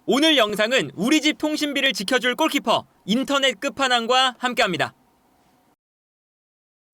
오늘 영상은 우리 집 통신비를 지켜줄 골키퍼 인터넷 끝판왕과 함께합니다.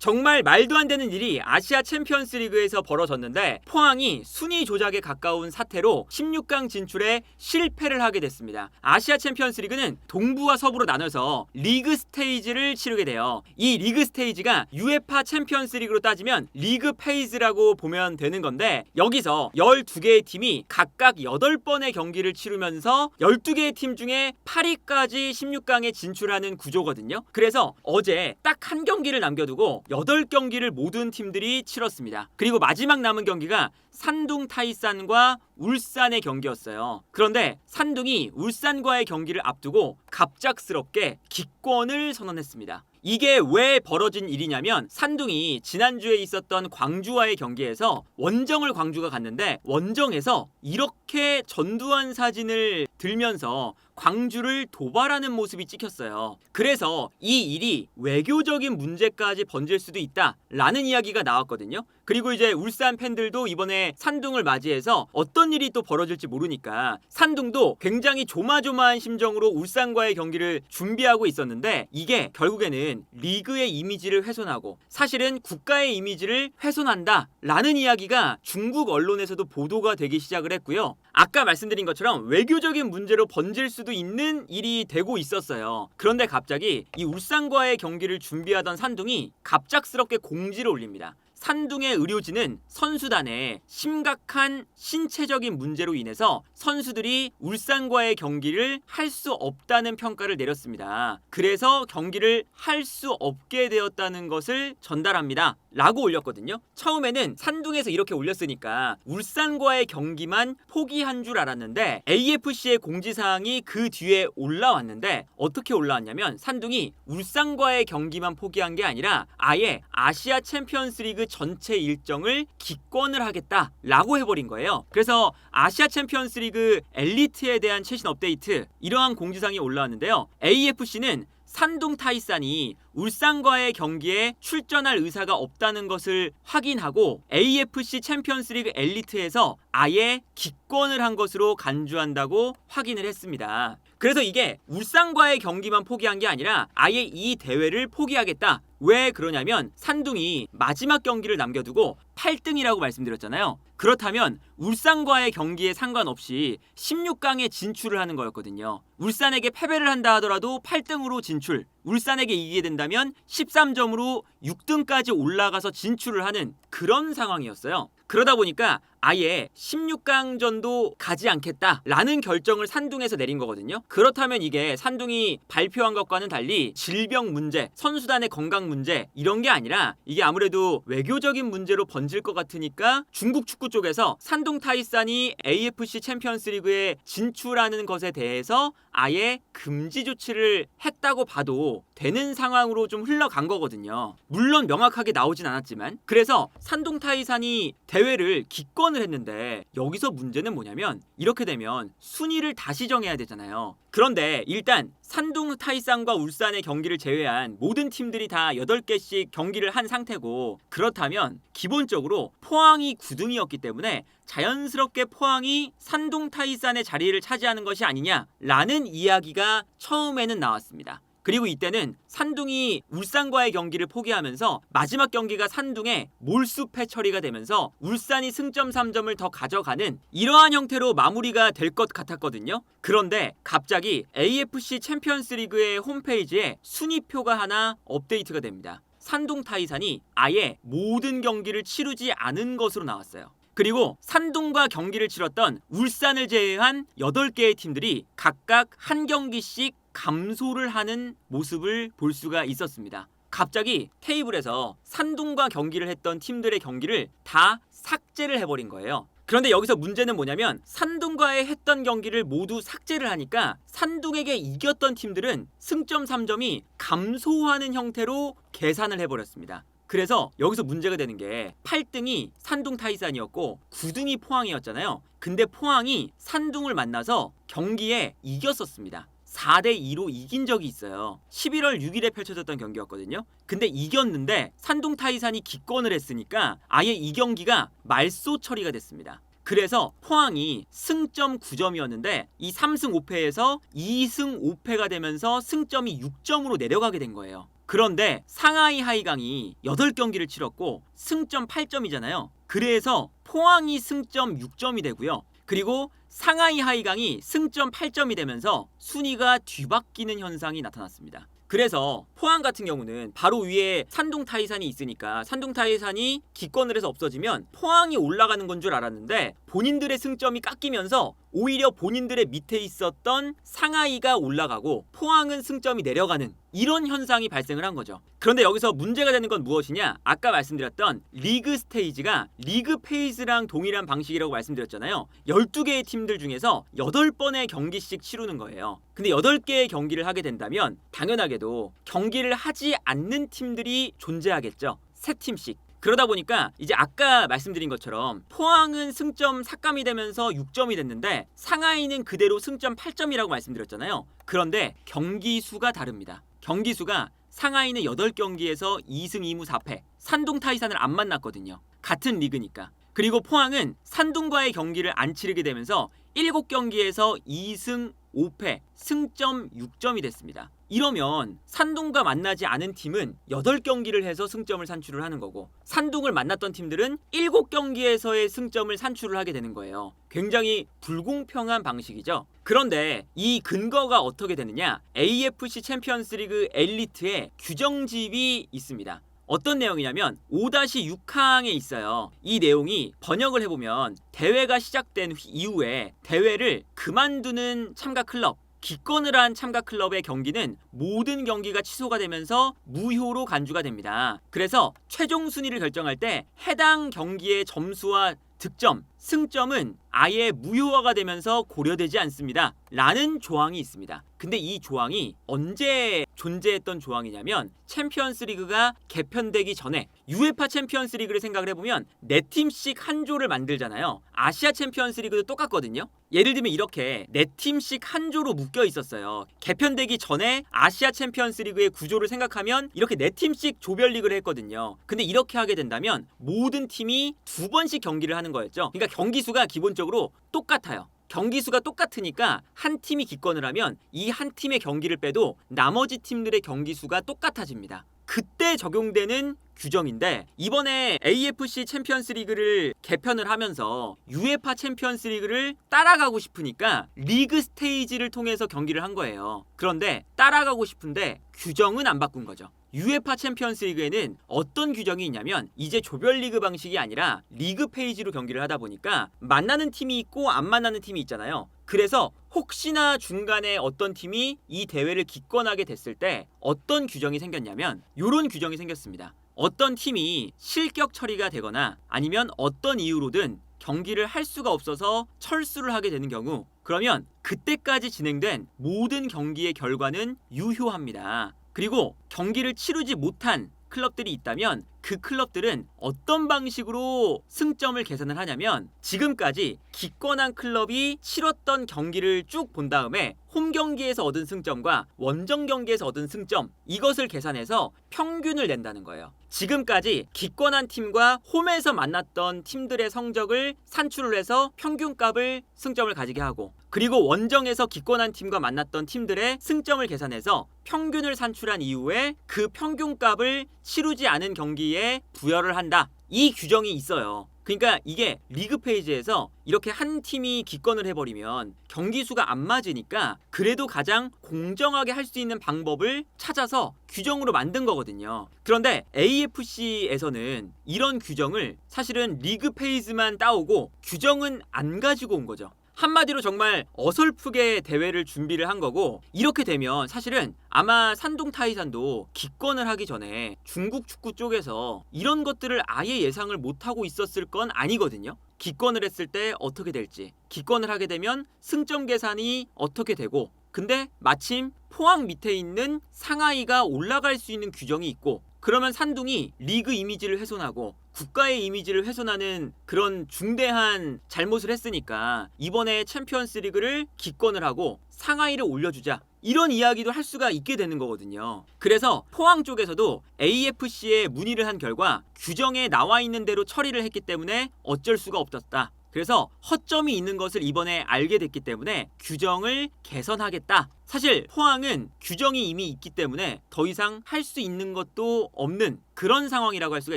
정말 말도 안 되는 일이 아시아 챔피언스 리그에서 벌어졌는데 포항이 순위 조작에 가까운 사태로 16강 진출에 실패를 하게 됐습니다. 아시아 챔피언스 리그는 동부와 서부로 나눠서 리그 스테이지를 치르게 돼요. 이 리그 스테이지가 UEFA 챔피언스 리그로 따지면 리그 페이즈라고 보면 되는 건데, 여기서 12개의 팀이 각각 8번의 경기를 치르면서 12개의 팀 중에 8위까지 16강에 진출하는 구조거든요. 그래서 어제 딱 한 경기를 남겨두고 8경기를 모든 팀들이 치렀습니다. 그리고 마지막 남은 경기가 산둥 타이산과 울산의 경기였어요. 그런데 산둥이 울산과의 경기를 앞두고 갑작스럽게 기권을 선언했습니다. 이게 왜 벌어진 일이냐면, 산둥이 지난주에 있었던 광주와의 경기에서 원정을 광주가 갔는데 원정에서 이렇게 전두환 사진을 들면서 광주를 도발하는 모습이 찍혔어요. 그래서 이 일이 외교적인 문제까지 번질 수도 있다라는 이야기가 나왔거든요. 그리고 이제 울산 팬들도 이번에 산둥을 맞이해서 어떤 일이 또 벌어질지 모르니까 산둥도 굉장히 조마조마한 심정으로 울산과의 경기를 준비하고 있었는데, 이게 결국에는 리그의 이미지를 훼손하고 사실은 국가의 이미지를 훼손한다라는 이야기가 중국 언론에서도 보도가 되기 시작을 했고요. 아까 말씀드린 것처럼 외교적인 문제로 번질 수도 있는 일이 되고 있었어요. 그런데 갑자기 이 울산과의 경기를 준비하던 산둥이 갑작스럽게 공지를 올립니다. 산둥의 의료진은 선수단에 심각한 신체적인 문제로 인해서 선수들이 울산과의 경기를 할 수 없다는 평가를 내렸습니다. 그래서 경기를 할 수 없게 되었다는 것을 전달합니다 라고 올렸거든요. 처음에는 산둥에서 이렇게 올렸으니까 울산과의 경기만 포기한 줄 알았는데, AFC의 공지사항이 그 뒤에 올라왔는데 어떻게 올라왔냐면, 산둥이 울산과의 경기만 포기한 게 아니라 아예 아시아 챔피언스 리그 전체 일정을 기권을 하겠다라고 해버린 거예요. 그래서 아시아 챔피언스 리그 엘리트에 대한 최신 업데이트, 이러한 공지사항이 올라왔는데요. AFC는 산둥 타이산이 울산과의 경기에 출전할 의사가 없다는 것을 확인하고 AFC 챔피언스리그 엘리트에서 아예 기권을 한 것으로 간주한다고 확인을 했습니다. 그래서 이게 울산과의 경기만 포기한 게 아니라 아예 이 대회를 포기하겠다. 왜 그러냐면, 산둥이 마지막 경기를 남겨두고 8등이라고 말씀드렸잖아요. 그렇다면 울산과의 경기에 상관없이 16강에 진출을 하는 거였거든요. 울산에게 패배를 한다 하더라도 8등으로 진출, 울산에게 이기게 된다면 13점으로 6등까지 올라가서 진출을 하는 그런 상황이었어요. 그러다 보니까 아예 16강전도 가지 않겠다라는 결정을 산둥에서 내린 거거든요. 그렇다면 이게 산둥이 발표한 것과는 달리 질병 문제, 선수단의 건강 문제, 이런 게 아니라 이게 아무래도 외교적인 문제로 번질 것 같으니까 중국 축구 쪽에서 산둥 타이산이 AFC 챔피언스 리그에 진출하는 것에 대해서 아예 금지 조치를 했다고 봐도 되는 상황으로 좀 흘러간 거거든요. 물론 명확하게 나오진 않았지만. 그래서 산둥 타이산이 대회를 기권을 했는데, 여기서 문제는 뭐냐면, 이렇게 되면 순위를 다시 정해야 되잖아요. 그런데 일단 산둥 타이산과 울산의 경기를 제외한 모든 팀들이 다 8개씩 경기를 한 상태고, 그렇다면 기본적으로 포항이 9등이었기 때문에 자연스럽게 포항이 산둥 타이산의 자리를 차지하는 것이 아니냐라는 이야기가 처음에는 나왔습니다. 그리고 이때는 산둥이 울산과의 경기를 포기하면서 마지막 경기가 산둥의 몰수패 처리가 되면서 울산이 승점 3점을 더 가져가는 이러한 형태로 마무리가 될 것 같았거든요. 그런데 갑자기 AFC 챔피언스 리그의 홈페이지에 순위표가 하나 업데이트가 됩니다. 산둥 타이산이 아예 모든 경기를 치르지 않은 것으로 나왔어요. 그리고 산둥과 경기를 치렀던 울산을 제외한 8개의 팀들이 각각 한 경기씩 감소를 하는 모습을 볼 수가 있었습니다. 갑자기 테이블에서 산둥과 경기를 했던 팀들의 경기를 다 삭제를 해버린 거예요. 그런데 여기서 문제는 뭐냐면, 산둥과의 했던 경기를 모두 삭제를 하니까 산둥에게 이겼던 팀들은 승점 3점이 감소하는 형태로 계산을 해버렸습니다. 그래서 여기서 문제가 되는 게, 8등이 산둥 타이산이었고 9등이 포항이었잖아요. 근데 포항이 산둥을 만나서 경기에 이겼었습니다. 4대2로 이긴 적이 있어요. 11월 6일에 펼쳐졌던 경기였거든요. 근데 이겼는데 산둥 타이산이 기권을 했으니까 아예 이 경기가 말소 처리가 됐습니다. 그래서 포항이 승점 9점이었는데 이 3승 5패에서 2승 5패가 되면서 승점이 6점으로 내려가게 된 거예요. 그런데 상하이 하이강이 8경기를 치렀고 승점 8점이잖아요. 그래서 포항이 승점 6점이 되고요. 그리고 상하이 하이강이 승점 8점이 되면서 순위가 뒤바뀌는 현상이 나타났습니다. 그래서 포항 같은 경우는 바로 위에 산둥 타이산이 있으니까 산둥 타이산이 기권을 해서 없어지면 포항이 올라가는 건 줄 알았는데 본인들의 승점이 깎이면서 오히려 본인들의 밑에 있었던 상하이가 올라가고 포항은 승점이 내려가는 이런 현상이 발생을 한 거죠. 그런데 여기서 문제가 되는 건 무엇이냐? 아까 말씀드렸던 리그 스테이지가 리그 페이즈랑 동일한 방식이라고 말씀드렸잖아요. 12개의 팀들 중에서 8번의 경기씩 치르는 거예요. 근데 8개의 경기를 하게 된다면 당연하게도 경기를 하지 않는 팀들이 존재하겠죠. 3팀씩. 그러다 보니까 이제 아까 말씀드린 것처럼 포항은 승점 삭감이 되면서 6점이 됐는데 상하이는 그대로 승점 8점이라고 말씀드렸잖아요. 그런데 경기 수가 다릅니다. 경기 수가 상하이는 8경기에서 2승 2무 4패, 산둥 타이산을 안 만났거든요. 같은 리그니까. 그리고 포항은 산둥과의 경기를 안 치르게 되면서 7경기에서 2승 5패, 승점 6점이 됐습니다. 이러면 산둥과 만나지 않은 팀은 8경기를 해서 승점을 산출을 하는 거고 산둥을 만났던 팀들은 7경기에서의 승점을 산출을 하게 되는 거예요. 굉장히 불공평한 방식이죠. 그런데 이 근거가 어떻게 되느냐? AFC 챔피언스리그 엘리트의 규정집이 있습니다. 어떤 내용이냐면 5-6항에 있어요. 이 내용이 번역을 해보면 대회가 시작된 이후에 대회를 그만두는 참가 클럽, 기권을 한 참가 클럽의 경기는 모든 경기가 취소가 되면서 무효로 간주가 됩니다. 그래서 최종 순위를 결정할 때 해당 경기의 점수와 득점, 승점은 아예 무효화가 되면서 고려되지 않습니다. 라는 조항이 있습니다. 근데 이 조항이 언제 존재했던 조항이냐면 챔피언스 리그가 개편되기 전에 UEFA 챔피언스 리그를 생각을 해보면 4팀씩 한 조를 만들잖아요. 아시아 챔피언스 리그도 똑같거든요. 예를 들면 이렇게 4팀씩 한 조로 묶여 있었어요. 개편되기 전에 아시아 챔피언스 리그의 구조를 생각하면 이렇게 4팀씩 조별 리그를 했거든요. 근데 이렇게 하게 된다면 모든 팀이 2번씩 경기를 하는 거였죠. 그러니까 경기 수가 기본적으로 똑같아요. 경기 수가 똑같으니까 한 팀이 기권을 하면 이 한 팀의 경기를 빼도 나머지 팀들의 경기 수가 똑같아집니다. 그때 적용되는 규정인데 이번에 AFC 챔피언스 리그를 개편을 하면서 UEFA 챔피언스 리그를 따라가고 싶으니까 리그 스테이지를 통해서 경기를 한 거예요. 그런데 따라가고 싶은데 규정은 안 바꾼 거죠. UEFA 챔피언스 리그에는 어떤 규정이 있냐면 이제 조별리그 방식이 아니라 리그 페이지로 경기를 하다 보니까 만나는 팀이 있고 안 만나는 팀이 있잖아요. 그래서 혹시나 중간에 어떤 팀이 이 대회를 기권하게 됐을 때 어떤 규정이 생겼냐면 이런 규정이 생겼습니다. 어떤 팀이 실격 처리가 되거나 아니면 어떤 이유로든 경기를 할 수가 없어서 철수를 하게 되는 경우 그러면 그때까지 진행된 모든 경기의 결과는 유효합니다. 그리고 경기를 치르지 못한 클럽들이 있다면 그 클럽들은 어떤 방식으로 승점을 계산을 하냐면 지금까지 기권한 클럽이 치렀던 경기를 쭉 본 다음에 홈 경기에서 얻은 승점과 원정 경기에서 얻은 승점 이것을 계산해서 평균을 낸다는 거예요. 지금까지 기권한 팀과 홈에서 만났던 팀들의 성적을 산출을 해서 평균값을 승점을 가지게 하고 그리고 원정에서 기권한 팀과 만났던 팀들의 승점을 계산해서 평균을 산출한 이후에 그 평균값을 치르지 않은 경기에 부여를 한다. 이 규정이 있어요. 그러니까 이게 리그 페이지에서 이렇게 한 팀이 기권을 해버리면 경기 수가 안 맞으니까 그래도 가장 공정하게 할 수 있는 방법을 찾아서 규정으로 만든 거거든요. 그런데 AFC에서는 이런 규정을 사실은 리그 페이지만 따오고 규정은 안 가지고 온 거죠. 한마디로 정말 어설프게 대회를 준비를 한 거고 이렇게 되면 사실은 아마 산둥 타이산도 기권을 하기 전에 중국 축구 쪽에서 이런 것들을 아예 예상을 못하고 있었을 건 아니거든요. 기권을 했을 때 어떻게 될지 기권을 하게 되면 승점 계산이 어떻게 되고 근데 마침 포항 밑에 있는 상하이가 올라갈 수 있는 규정이 있고 그러면 산둥이 리그 이미지를 훼손하고 국가의 이미지를 훼손하는 그런 중대한 잘못을 했으니까 이번에 챔피언스 리그를 기권을 하고 상하이를 올려주자 이런 이야기도 할 수가 있게 되는 거거든요. 그래서 포항 쪽에서도 AFC에 문의를 한 결과 규정에 나와 있는 대로 처리를 했기 때문에 어쩔 수가 없었다. 그래서 허점이 있는 것을 이번에 알게 됐기 때문에 규정을 개선하겠다. 사실 포항은 규정이 이미 있기 때문에 더 이상 할 수 있는 것도 없는 그런 상황이라고 할 수가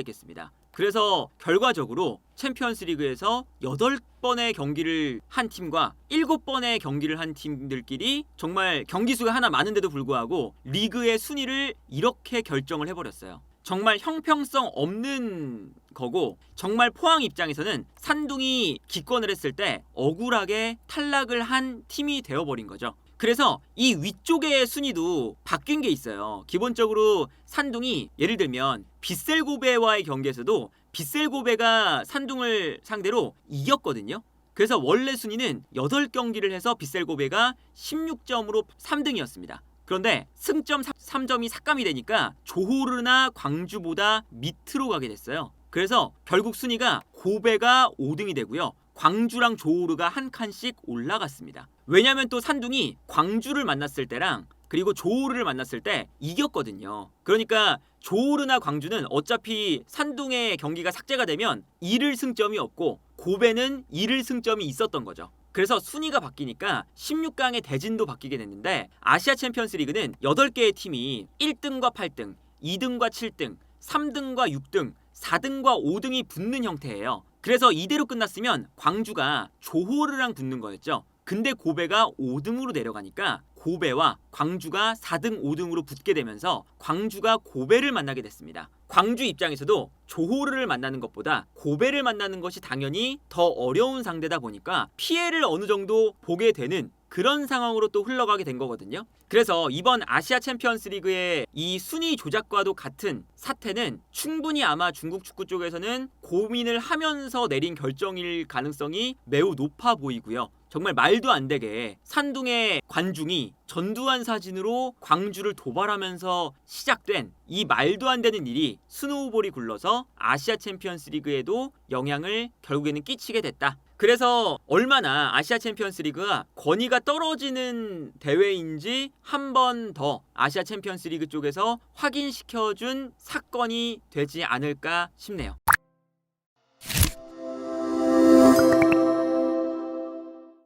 있겠습니다. 그래서 결과적으로 챔피언스리그에서 8번의 경기를 한 팀과 7번의 경기를 한 팀들끼리 정말 경기 수가 하나 많은데도 불구하고 리그의 순위를 이렇게 결정을 해버렸어요. 정말 형평성 없는 거고, 정말 포항 입장에서는 산둥이 기권을 했을 때 억울하게 탈락을 한 팀이 되어버린 거죠. 그래서 이 위쪽의 순위도 바뀐 게 있어요. 기본적으로 산둥이 예를 들면 빗셀고베와의 경기에서도 빗셀고베가 산둥을 상대로 이겼거든요. 그래서 원래 순위는 8경기를 해서 빗셀고베가 16점으로 3등이었습니다. 그런데 승점 3점이 삭감이 되니까 조호르나 광주보다 밑으로 가게 됐어요. 그래서 결국 순위가 고베가 5등이 되고요. 광주랑 조호르가 한 칸씩 올라갔습니다. 왜냐면 또 산둥이 광주를 만났을 때랑 그리고 조호르를 만났을 때 이겼거든요. 그러니까 조호르나 광주는 어차피 산둥의 경기가 삭제가 되면 잃을 승점이 없고 고베는 잃을 승점이 있었던 거죠. 그래서 순위가 바뀌니까 16강의 대진도 바뀌게 됐는데, 아시아 챔피언스 리그는 8개의 팀이 1등과 8등, 2등과 7등, 3등과 6등, 4등과 5등이 붙는 형태예요. 그래서 이대로 끝났으면 광주가 조호르랑 붙는 거였죠. 근데 고베가 5등으로 내려가니까 고베와 광주가 4등, 5등으로 붙게 되면서 광주가 고베를 만나게 됐습니다. 광주 입장에서도 조호르를 만나는 것보다 고베를 만나는 것이 당연히 더 어려운 상대다 보니까 피해를 어느 정도 보게 되는 그런 상황으로 또 흘러가게 된 거거든요. 그래서 이번 아시아 챔피언스 리그의 이 순위 조작과도 같은 사태는 충분히 아마 중국 축구 쪽에서는 고민을 하면서 내린 결정일 가능성이 매우 높아 보이고요. 정말 말도 안 되게 산둥의 관중이 전두환 사진으로 광주를 도발하면서 시작된 이 말도 안 되는 일이 스노우볼이 굴러서 아시아 챔피언스 리그에도 영향을 결국에는 끼치게 됐다. 그래서 얼마나 아시아 챔피언스 리그가 권위가 떨어지는 대회인지 한 번 더 아시아 챔피언스 리그 쪽에서 확인시켜준 사건이 되지 않을까 싶네요.